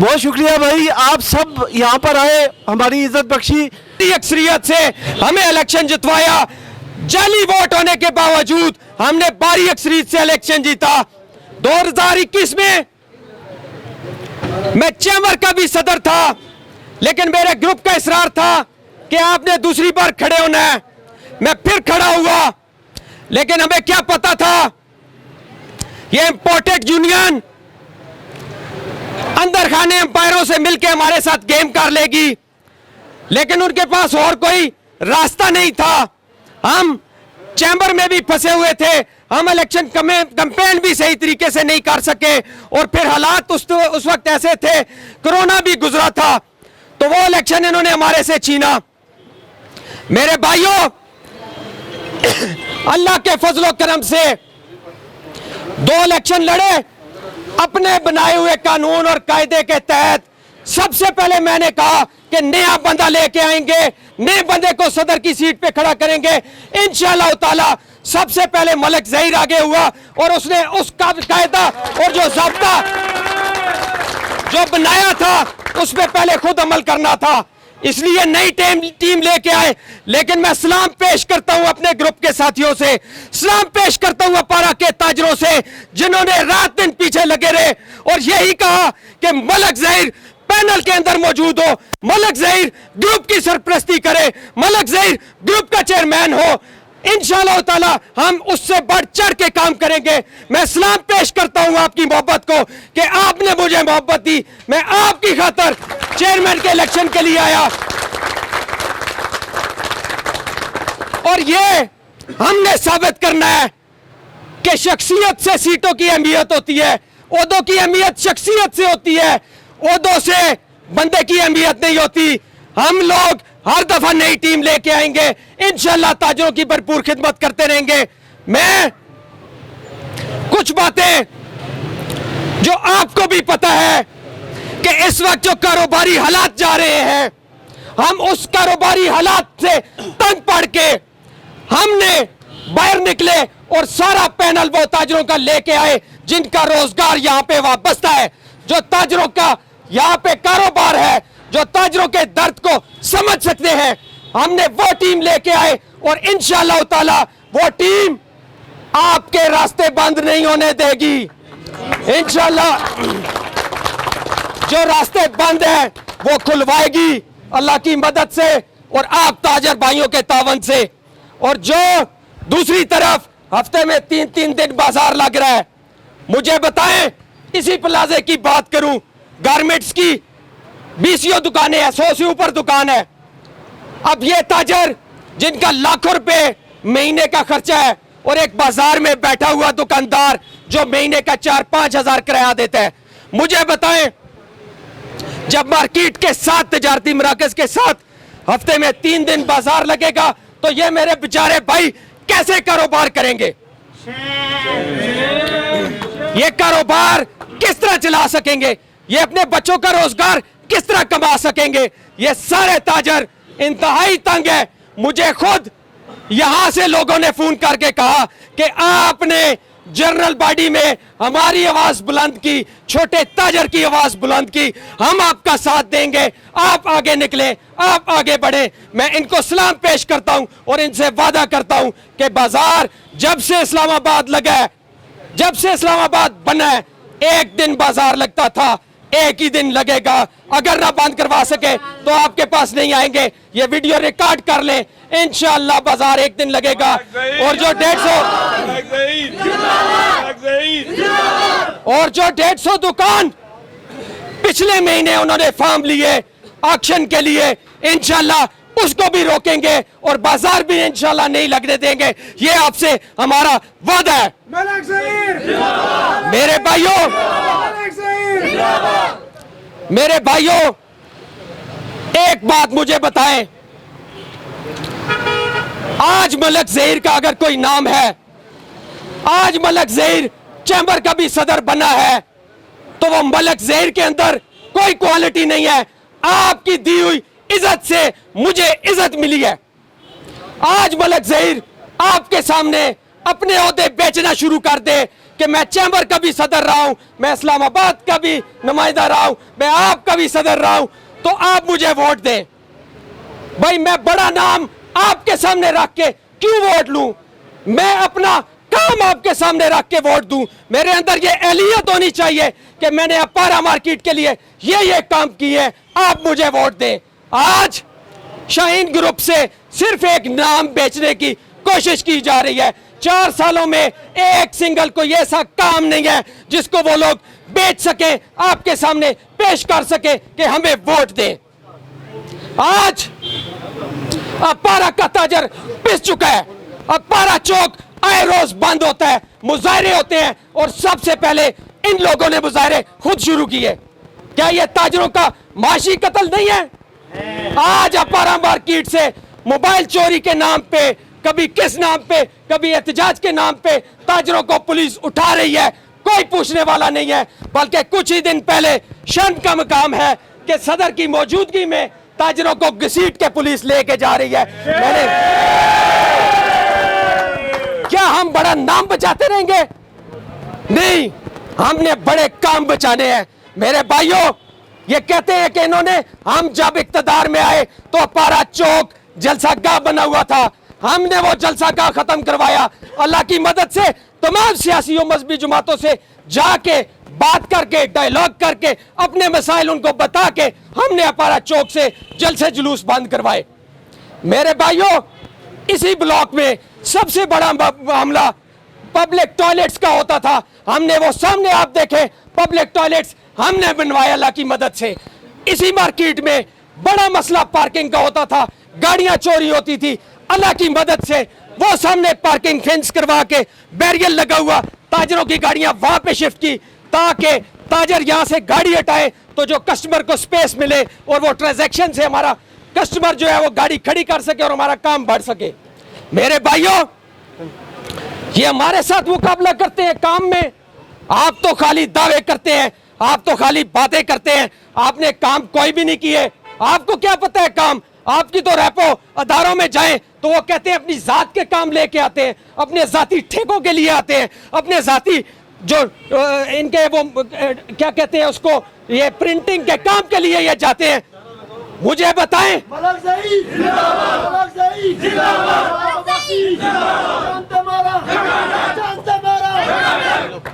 बहुत शुक्रिया भाई, आप सब यहाँ पर आए, हमारी इज्जत बख्शी। अक्सरियत से हमें इलेक्शन जितवाया, जाली वोट होने के बावजूद हमने भारी अक्सरियत से इलेक्शन जीता। 2021 में मैं चैम्बर का भी सदर था, लेकिन मेरे ग्रुप का इसरार था कि आपने दूसरी बार खड़े होना है। मैं फिर खड़ा हुआ, लेकिन हमें क्या पता था ये इंपोर्टेड यूनियन अंदर खाने एम्पायरों से मिलकर हमारे साथ गेम कर लेगी, लेकिन उनके पास और कोई रास्ता नहीं था। हम चैम्बर में भी फंसे हुए थे, हम इलेक्शन कैंपेन भी सही तरीके से नहीं कर सके, और फिर हालात उस वक्त ऐसे थे, कोरोना भी गुजरा था, तो वो इलेक्शन इन्होंने हमारे से छीना। मेरे भाइयों, अल्लाह के फजलो करम से 2 इलेक्शन लड़े अपने बनाए हुए कानून और कायदे के तहत। सबसे पहले मैंने कहा कि नया बंदा लेके आएंगे, नए बंदे को सदर की सीट पे खड़ा करेंगे इंशाअल्लाह ताला। सबसे पहले मलिक ज़हीर आगे हुआ और उसने उस कायदा और जो ज़ाब्ता जो बनाया था उस पे पहले खुद अमल करना था, इसलिए नई टीम लेके आए। लेकिन मैं सलाम पेश करता हूं अपने ग्रुप के साथियों से, सलाम पेश करता हूं अपारा के ताजरों से, जिन्होंने रात दिन पीछे लगे रहे और यही कहा कि मलिक ज़हीर पैनल के अंदर मौजूद हो, मलिक ज़हीर ग्रुप की सरपरस्ती करे, मलिक ज़हीर ग्रुप का चेयरमैन हो। इंशाअल्लाह ताला हम उससे बढ़ चढ़ के काम करेंगे। मैं सलाम पेश करता हूं आपकी मोहब्बत को कि आपने मुझे मोहब्बत दी, मैं आपकी खातर चेयरमैन के इलेक्शन के लिए आया। और ये हमने साबित करना है कि शख्सियत से सीटों की अहमियत होती है, ओहदों की अहमियत शख्सियत से होती है, ओहदों से बंदे की अहमियत नहीं होती। हम लोग हर दफा नई टीम लेके आएंगे, इंशाअल्लाह ताजरों की भरपूर खिदमत करते रहेंगे। मैं कुछ बातें जो आपको भी पता है कि इस वक्त जो कारोबारी हालात जा रहे हैं, हम उस कारोबारी हालात से तंग पड़ के हमने बाहर निकले और सारा पैनल वो ताजरों का लेके आए जिनका रोजगार यहाँ पे वाबस्ता है, जो ताजरों का यहाँ पे कारोबार है, जो ताजरों के दर्द को समझ सकते हैं। हमने वो टीम लेके आए और इंशाअल्लाह ताला वो टीम आपके रास्ते बंद नहीं होने देगी। इंशाअल्लाह जो रास्ते बंद हैं वो खुलवाएगी अल्लाह की मदद से और आप ताजर भाइयों के तावन से। और जो दूसरी तरफ हफ्ते में 3-3 दिन बाजार लग रहा है, मुझे बताएं, इसी प्लाजे की बात करूं, गारमेंट्स की 20 दुकानें हैं, 100 से ऊपर दुकान है। अब ये ताजर जिनका लाखों रुपए महीने का खर्चा है और एक बाजार में बैठा हुआ दुकानदार जो महीने का 4-5 हजार किराया देता है, मुझे बताएं, जब मार्केट के साथ तिजारती मराकज के साथ हफ्ते में 3 दिन बाजार लगेगा तो ये मेरे बेचारे भाई कैसे कारोबार करेंगे? ये कारोबार किस तरह चला सकेंगे? ये अपने बच्चों का रोजगार किस तरह कमा सकेंगे? ये सारे ताजर इंतहाई तंग है। मुझे खुद यहां से लोगों ने फोन करके कहा कि आपने जनरल बॉडी में हमारी आवाज बुलंद की, छोटे ताजर की आवाज बुलंद की, हम आपका साथ देंगे, आप आगे निकले, आप आगे बढ़े। मैं इनको सलाम पेश करता हूं और इनसे वादा करता हूं कि बाजार जब से इस्लामाबाद लगा है, जब से इस्लामाबाद बना है, एक दिन बाजार लगता था, एक ही दिन लगेगा। अगर ना बंद करवा सके तो आपके पास नहीं आएंगे। ये वीडियो रिकॉर्ड कर ले, इंशाअल्लाह बाजार एक दिन लगेगा। और जो 150 दुकान पिछले महीने उन्होंने फॉर्म लिए ऑक्शन के लिए, इंशाअल्लाह उसको भी रोकेंगे और बाजार भी इंशाअल्लाह नहीं लगने देंगे। ये आपसे हमारा वादा है। मेरे भाइयों, मेरे भाइयों, एक बात मुझे बताएं, आज मलिक ज़हीर का अगर कोई नाम है, आज मलिक ज़हीर चैम्बर का भी सदर बना है, तो वो मलिक ज़हीर के अंदर कोई क्वालिटी नहीं है। आपकी दी हुई इज्जत से मुझे इज्जत मिली है। आज मलिक ज़हीर आपके सामने अपने ओहदे बेचना शुरू कर दे कि मैं चैम्बर का भी सदर रहा हूं, मैं इस्लामाबाद का भी नुमाइंदा रहा हूं, मैं आपका भी सदर रहा हूं, तो आप मुझे वोट दें। भाई मैं बड़ा नाम आपके सामने रख के क्यों वोट लूं? मैं अपना काम आपके सामने रख के वोट दूं। मेरे अंदर ये एहलियत होनी चाहिए कि मैंने अपारा मार्केट के लिए ये काम किए, आप मुझे वोट दें। आज शाहीन ग्रुप से सिर्फ एक नाम बेचने की कोशिश की जा रही है। 4 सालों में एक सिंगल कोई ऐसा काम नहीं है जिसको वो लोग बेच सके, आपके सामने पेश कर सके कि हमें वोट दें। आज अपारा का ताजर पिस चुका है। अपारा चौक आए रोज बंद होता है, मुजाहरे होते हैं, और सबसे पहले इन लोगों ने मुजाहरे खुद शुरू किए। क्या ये ताजरों का माशी कत्ल नहीं है? आज अपारा मार्केट से मोबाइल चोरी के नाम पे, कभी किस नाम पे, कभी एहतजाज के नाम पे ताजरों को पुलिस उठा रही है, कोई पूछने वाला नहीं है। बल्कि कुछ ही दिन पहले शर्म का मकाम है कि सदर की मौजूदगी में ताजरों को घसीट के पुलिस लेके जा रही है। क्या हम बड़ा नाम बचाते रहेंगे? नहीं, हमने बड़े काम बचाने हैं। मेरे भाइयों, ये कहते हैं कि इन्होंने, हम जब इक्तदार में आए तो अपारा चौक जलसागाह बना हुआ था, हमने वो जलसागाह खत्म करवाया। अल्लाह की मदद से तमाम सियासी और मजहबी जमातों से जाके बात करके, डायलॉग करके, अपने मसाइल उनको बता के हमने अपारा चौक से जलसे जुलूस बंद करवाए। मेरे भाइयों, इसी ब्लॉक में सबसे बड़ा मामला पब्लिक टॉयलेट्स का होता था। हमने वो सामने आप देखे पब्लिक टॉयलेट्स हमने बनवाए अल्लाह की मदद से। इसी मार्केट में बड़ा मसला पार्किंग का होता था, गाड़ियां चोरी होती थी, अल्लाह की मदद से वो सामने पार्किंग फेंस करवा के बैरियर लगा हुआ, ताजरों की गाड़ियां वहां पे शिफ्ट की ताकि ताजर यहां से गाड़ी हटाए तो जो कस्टमर को स्पेस मिले और वो ट्रांजैक्शन से हमारा कस्टमर जो है वो गाड़ी खड़ी कर सके और हमारा काम बढ़ सके। मेरे भाइयों, ये हमारे साथ मुकाबला करते हैं काम में। आप तो खाली दावे करते हैं, आप तो खाली बातें करते हैं, आपने काम कोई भी नहीं किए। आपको क्या पता है काम? आपकी तो रैपो अदारों में जाएं तो वो कहते हैं अपनी जात के काम लेके आते हैं, अपने जाती ठेकों के लिए आते हैं, अपने जाती जो इनके वो क्या कहते हैं उसको, ये प्रिंटिंग के काम के लिए ये जाते हैं। मुझे बताएं,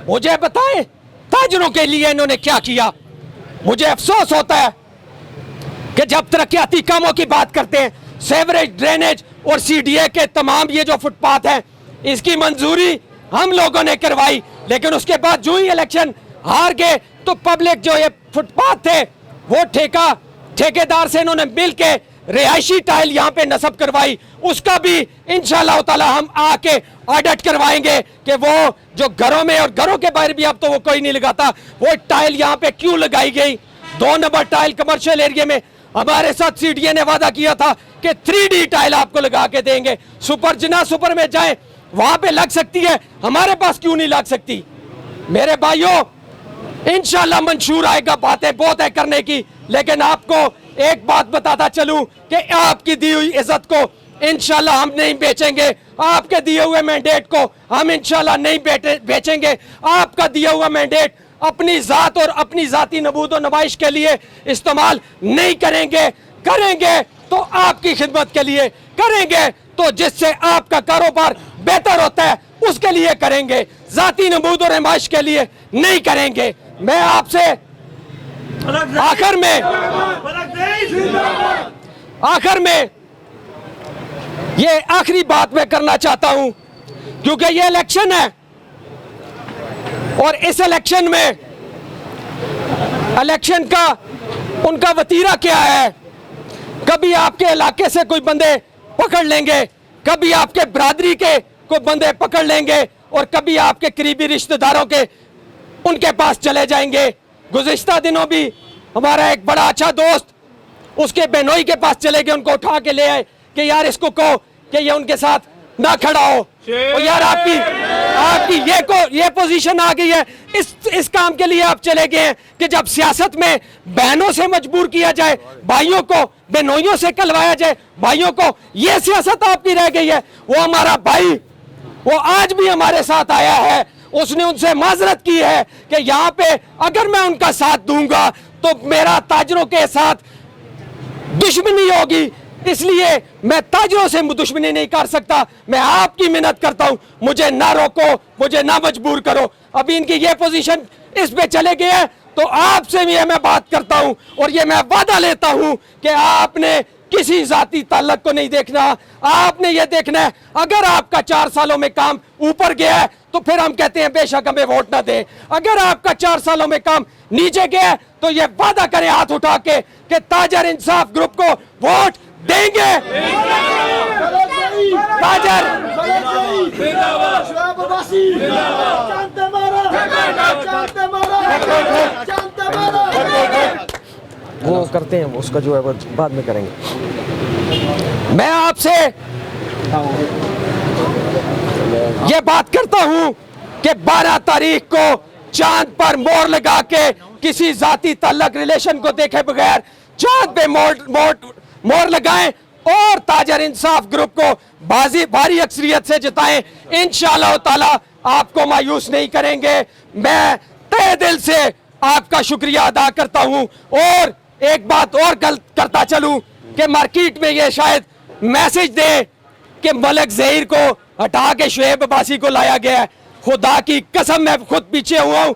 मुझे बताएं ताजरों के लिए इन्होंने क्या किया। मुझे अफसोस होता है कि जब तरक्याती कामों की बात करते हैं, सेवरेज, ड्रेनेज और सीडीए के तमाम ये जो फुटपाथ हैं, इसकी मंजूरी हम लोगों ने करवाई, लेकिन उसके बाद जो ही इलेक्शन हार गए तो पब्लिक जो ये फुटपाथ थे वो ठेकेदार से इन्होंने मिल के रिहायशी टाइल यहाँ पे नस्ब करवाई। उसका भी इंशाल्लाह ताला हम आके ऑडिट करवाएंगे कि वो जो घरों में और घरों के बाहर भी अब तो वो कोई नहीं लगाता, वो टाइल यहाँ पे क्यों लगाई गई। 2 नंबर टाइल कमर्शियल एरिया में हमारे साथ सीडीए ने वादा किया था कि 3D टाइल आपको लगा के देंगे। सुपर जिना सुपर में जाए वहां पे लग सकती है, हमारे पास क्यों नहीं लग सकती। मेरे भाइयों, इंशाल्लाह मंशूर आएगा, बातें बहुत है करने की, लेकिन आपको एक बात बताता चलूं कि आपकी दी हुई इज्जत को इंशाल्लाह हम नहीं बेचेंगे, आपके दिए हुए मैंडेट को हम इंशाल्लाह नहीं बेचेंगे। आपका दिया हुआ मैंडेट अपनी जात और अपनी जाती नबूद और नुमाइश के लिए इस्तेमाल नहीं करेंगे। करेंगे तो आपकी खिदमत के लिए करेंगे, तो जिससे आपका कारोबार बेहतर होता है उसके लिए करेंगे, जाती नबूद और नुमाइश के लिए नहीं करेंगे। मैं आपसे आखिर में ये आखिरी बात मैं करना चाहता हूं, क्योंकि ये इलेक्शन है और इस इलेक्शन में इलेक्शन का उनका वतीरा क्या है। कभी आपके इलाके से कोई बंदे पकड़ लेंगे, कभी आपके बरादरी के कोई बंदे पकड़ लेंगे और कभी आपके करीबी रिश्तेदारों के उनके पास चले जाएंगे। गुज़िश्ता दिनों भी हमारा एक बड़ा अच्छा दोस्त उसके बहनोई के पास चले गए, उनको उठा के ले आए कि यार इसको कहो कि ये उनके साथ ना खड़ा हो। और यार आपकी ये पोजीशन आ गई है, इस काम के लिए आप चले गए हैं कि जब सियासत में बहनों से मजबूर किया जाए, भाइयों को बहनोइयों से कलवाया जाए, भाइयों को, ये सियासत आपकी रह गई है। वो हमारा भाई वो आज भी हमारे साथ आया है। उसने उनसे माजरत की है कि यहाँ पे अगर मैं उनका साथ दूंगा तो मेरा ताजरों के साथ दुश्मनी होगी, इसलिए मैं ताजरों से दुश्मनी नहीं कर सकता। मैं आपकी मिन्नत करता हूं, मुझे ना रोको, मुझे ना मजबूर करो। अभी इनकी ये पोजीशन इस पे चले गए हैं तो आपसे भी मैं बात करता हूं और ये मैं वादा लेता हूं कि आपने किसी जाती ताल्लुक को नहीं देखना, आपने ये देखना है अगर आपका 4 सालों में काम ऊपर गया है तो फिर हम कहते हैं बेशक हमें वोट ना दें। अगर आपका 4 सालों में काम नीचे गया है तो ये वादा करें हाथ उठा के कि ताजर इंसाफ ग्रुप को वोट देंगे। ताजर वो करते हैं, उसका जो है वो बाद में करेंगे। मैं आपसे ये बात करता हूं कि 12 तारीख को चांद पर मोहर लगा के किसी जाती ताल्लुक रिलेशन को देखे बगैर चांद पे मोहर लगाएं और ताजर इंसाफ ग्रुप को भारी अक्सरियत से जिताएं। इंशाअल्लाह ताला आपको मायूस नहीं करेंगे। मैं तहे दिल से आपका शुक्रिया अदा करता हूं और एक बात और करता चलूं कि मार्केट में ये शायद मैसेज दे कि मलक ज़हीर को हटा के शुएब अब्बासी को लाया गया है। खुदा की कसम मैं खुद पीछे हुआ हूं,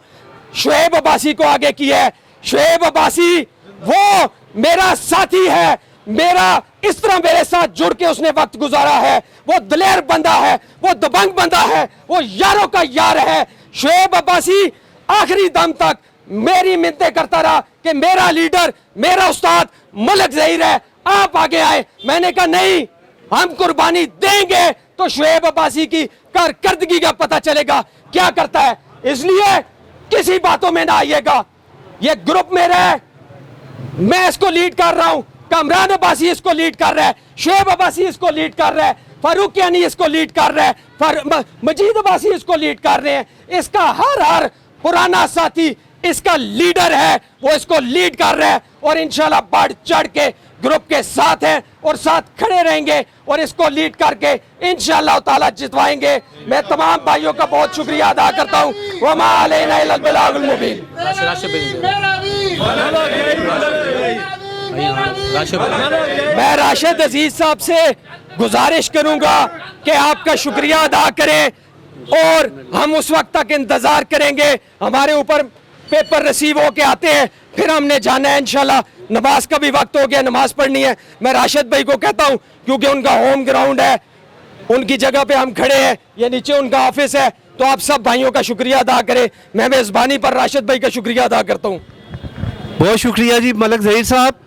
शुएब अब्बासी को आगे किया है। शुएब अब्बासी वो मेरा साथी है, मेरा इस तरह मेरे साथ जुड़ के उसने वक्त गुजारा है। वो दलेर बंदा है, वो दबंग बंदा है, वो यारों का यार है। शुएब अब्बासी आखिरी दम तक मेरी मिन्नतें करता रहा कि मेरा लीडर, मेरा उस्ताद मलक ज़हीर है, आप आगे आए। मैंने कहा नहीं, हम कुर्बानी देंगे तो शुएब अब्बासी की कारकर्दगी का पता चलेगा क्या करता है। इसलिए किसी बातों में ना आइएगा। ये ग्रुप मेरा है, मैं इसको लीड कर रहा हूं, कामरान अब्बासी इसको लीड कर रहा है, शुएब अब्बासी इसको लीड कर रहा है, फारूक यानी इसको लीड कर रहा है, मजीद अब्बासी इसको लीड कर रहे हैं। इसका हर पुराना साथी इसका लीडर है, वो इसको लीड कर रहा है और इंशाल्लाह बढ़ चढ़ के ग्रुप के साथ हैं और साथ खड़े रहेंगे और इसको लीड करके इंशाअल्लाह ताला जितवाएंगे। मैं तमाम भाइयों का बहुत शुक्रिया अदा करता हूँ। वमा अलैना इल्लल बलागुल मुबीन। मैं राशिद अजीज साहब से गुजारिश करूंगा कि आपका शुक्रिया अदा करें और हम उस वक्त तक इंतजार करेंगे। हमारे ऊपर पेपर रिसीव होके आते हैं, फिर हमने जाना है इंशाल्लाह। नमाज का भी वक्त हो गया, नमाज पढ़नी है। मैं राशिद भाई को कहता हूं क्योंकि उनका होम ग्राउंड है, उनकी जगह पे हम खड़े हैं, ये नीचे उनका ऑफिस है, तो आप सब भाइयों का शुक्रिया अदा करें। मैं मेजबानी पर राशिद भाई का शुक्रिया अदा करता हूँ। बहुत शुक्रिया जी मलक ज़हीर साहब।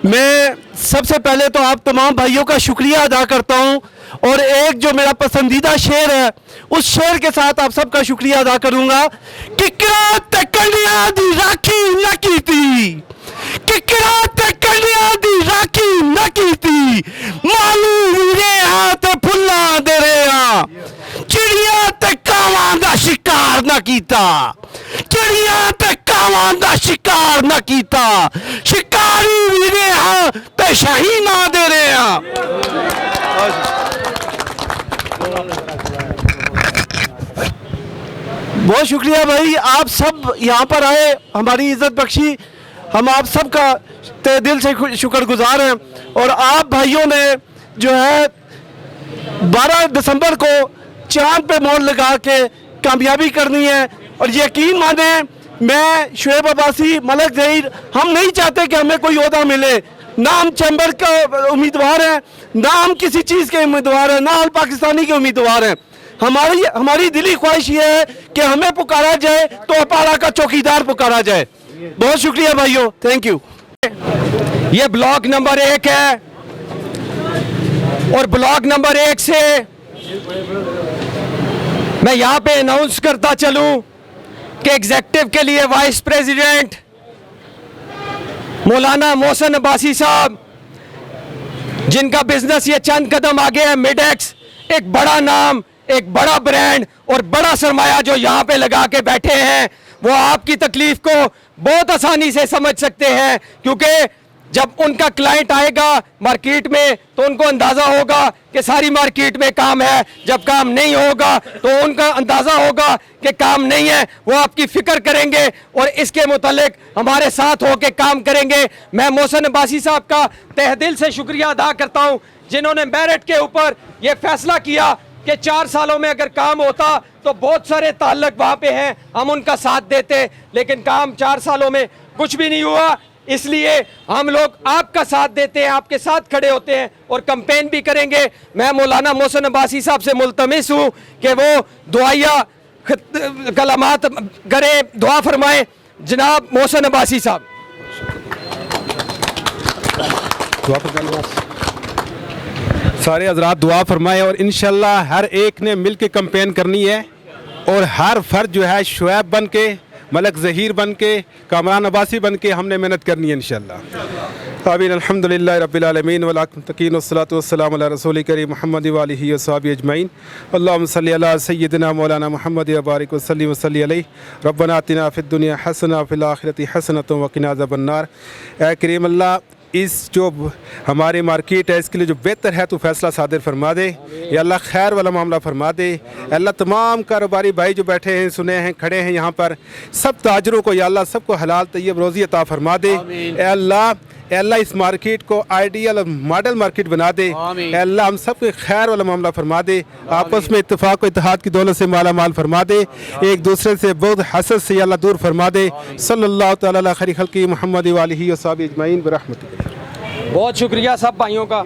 मैं सबसे पहले तो आप तमाम भाइयों का शुक्रिया अदा करता हूं और एक जो मेरा पसंदीदा शेर है उस शेर के साथ आप सबका शुक्रिया अदा करूंगा। किकरा ते कलियां दी राखी न कीती, किकरा ते कलियां दी राखी न कीती, मालू वीरे हाथ फुल्ला दे रहा, चिड़िया ते कावां दा शिकार न कीता, चिड़िया ते कावां दा शिकार न कीता, शिकारी वीरे हां ते शाही ना दे रहा। बहुत शुक्रिया भाई, आप सब यहाँ पर आए, हमारी इज्जत बख्शी, हम आप सब का तहे दिल से शुक्रगुजार हैं। और आप भाइयों ने जो है 12 दिसंबर को चांद पे मोहर लगा के कामयाबी करनी है। और यकीन माने, मैं शुएब अब्बासी, मलक ज़हीर, हम नहीं चाहते कि हमें कोई ओहदा मिले, ना हम चैम्बर का उम्मीदवार हैं, ना हम किसी चीज़ के उम्मीदवार हैं, ना हम पाकिस्तानी के उम्मीदवार हैं। हमारी दिली ख्वाहिश ये है कि हमें पुकारा जाए तो अपारा का चौकीदार पुकारा जाए। बहुत शुक्रिया भाइयों, थैंक यू। ये ब्लॉक नंबर 1 है और ब्लॉक नंबर 1 से मैं यहाँ पे अनाउंस करता चलूं कि एग्जेक्टिव के लिए वाइस प्रेसिडेंट मौलाना मोहसिन अब्बासी साहब, जिनका बिजनेस ये चंद कदम आगे है, मिडेक्स, एक बड़ा नाम, एक बड़ा ब्रांड और बड़ा सरमाया जो यहाँ पे लगा के बैठे हैं, वो आपकी तकलीफ को बहुत आसानी से समझ सकते हैं क्योंकि जब उनका क्लाइंट आएगा मार्केट में तो उनको अंदाज़ा होगा कि सारी मार्केट में काम है, जब काम नहीं होगा तो उनका अंदाज़ा होगा कि काम नहीं है, वो आपकी फ़िक्र करेंगे और इसके मुतालिक हमारे साथ होकर काम करेंगे। मैं मोहसिन अब्बासी साहब का तहे दिल से शुक्रिया अदा करता हूँ जिन्होंने मेरिट के ऊपर ये फैसला किया कि 4 सालों में अगर काम होता तो बहुत सारे ताल्लुक वहाँ पे हैं, हम उनका साथ देते, लेकिन काम 4 सालों में कुछ भी नहीं हुआ। इसलिए हम लोग आपका साथ देते हैं, आपके साथ खड़े होते हैं और कैंपेन भी करेंगे। मैं मौलाना मोहसिन अब्बासी साहब से मुल्तमिस हूँ कि वो दुआया कलामात करें, दुआ फरमाएं। जनाब मोहसिन अब्बासी साहब। सारे हजरात दुआ फरमाएं और इंशाल्लाह हर एक ने मिल के कैंपेन करनी है और हर फर्द जो है शुएब बन के, मलक ज़हीर बन के, कामरान अब्बासी बन के हमने मेहनत करनी है इंशाल्लाह। आमीन। अल्हम्दुलिल्लाह रब्बिल आलमीन वल आक़िबतु वस्सलातु वस्सलामु अला रसूलिल करीम मुहम्मद व आलिहि व सहाबिहि अजमईन। अल्लाहुम्मा सल्लि अला सय्यिदिना मौलाना मुहम्मद व बारिक वसल्लिम वसल्लि अलैहि। रब्बना आतिना फिद दुनिया हसना व फिल आखिरति हसनतुन व क़िना अज़ाबन नार। ऐ करीम अल्लाह, इस जो हमारी मार्केट है इसके लिए जो बेहतर है तो फैसला सादिर फरमा दे या अल्लाह, खैर वाला मामला फरमा दे अल्लाह। तमाम कारोबारी भाई जो बैठे हैं, सुने हैं, खड़े हैं यहाँ पर, सब ताजरों को या अल्लाह सबको हलाल तैयब रोज़ी अता फरमा दे। ए अल्लाह इस मार्केट को आइडियल और मॉडल मार्केट बना दे। ए अल्लाह हम सबके खैर वाला मामला फरमा दे, आपस में इत्तेफाक व इत्तेहाद की दौलत से माला माल फरमा दे, एक दूसरे से बहुत हसद से या अल्लाह दूर फरमा दे। सल्लल्लाहु तआला अला खैरि खल्क़ि मुहम्मद व आलिहि व सहाबिहि अजमईन बिरहमतिक। बहुत शुक्रिया सब भाइयों का।